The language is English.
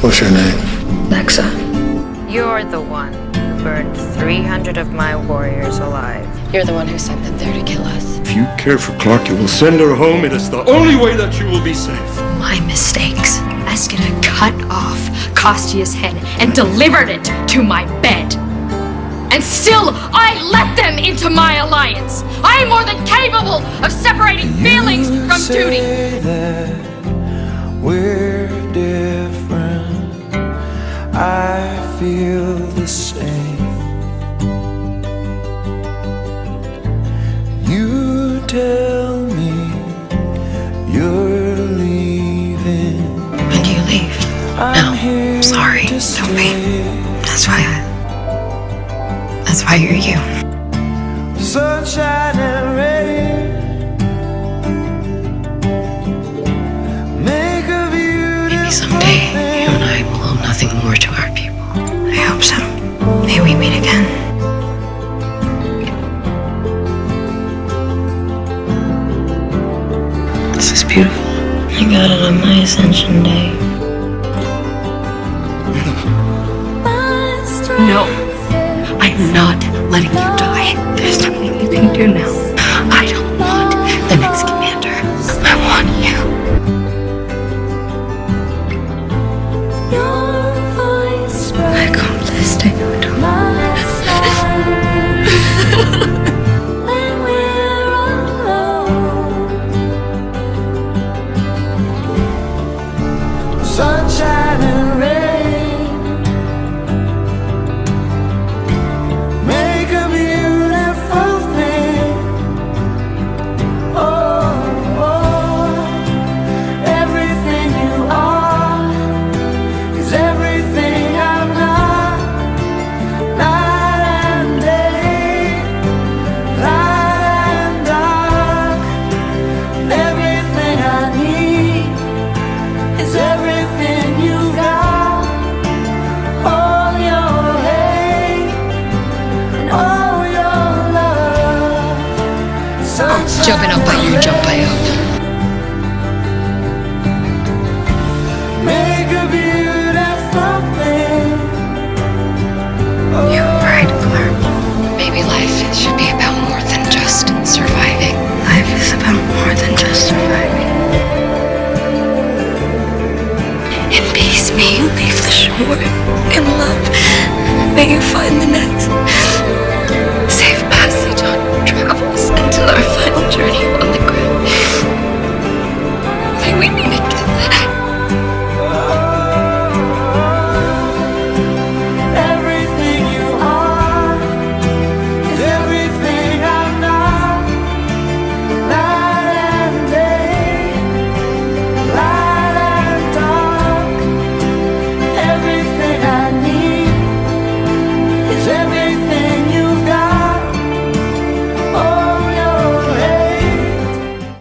What's your name? Lexa. You're the one who burned 300 of my warriors alive. You're the one who sent them there to kill us. If you care for Clarke, you will send her home. It is the only way that you will be safe. My mistakes. Eskina cut off Kostia's head and delivered it to my bed. And still, I let them into my alliance. I am more than capable of separating feelings from duty. That we're different. I feel the same. You tell me you're leaving. When do you leave? No, I'm sorry. Don't be. That's why you're you. Sunshine and rain. Make a beautiful Maybe someday you and I will owe nothing more to our people. I hope so. May we meet again. This is beautiful. I got it on my Ascension Day. No, I'm not letting you die. There's nothing you can do now. I don't want the next commander. I want you. I accomplished it. sunshine and rain. Make a beautiful thing. Oh, everything you are is everything I'm not. Night and day, light and dark. Everything I need is everything you've got. All your hate and all your love. Jumping up, but you're jumping.